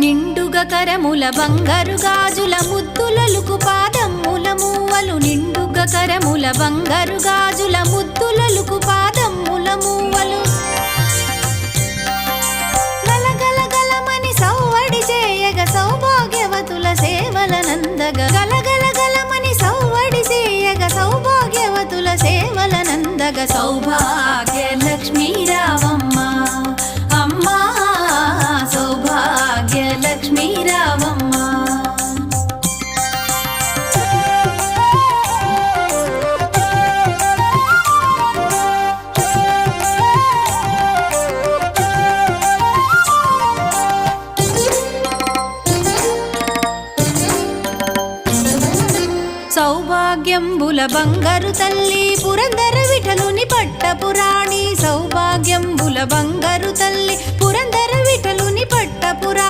నిండుగా కరముల బంగారు గాజుల ముద్దులలుకు పాదమ్ముల మూవలు నిండుగా కరముల బంగారు గాజుల ముద్దులలుకు పాదమ్ముల మూవలు గలగల గలమని సౌవడి చేయగ సౌభాగ్యవతుల సేవలనందగ గలగల గలమని సౌవడి చేయగ సౌభాగ్యవతుల సేవలనందగ సౌభాగ్య లక్ష్మీ రావమ్మ అమ్మా సౌభాగ్య లక్ష్మీ రావమ్మ సౌభాగ్యంబుల బంగారు తల్లి పురందర విఠలుని పట్టపురాణి సౌభాగ్యంబుల బంగారు తల్లి పురందర విఠలుని పట్టపురా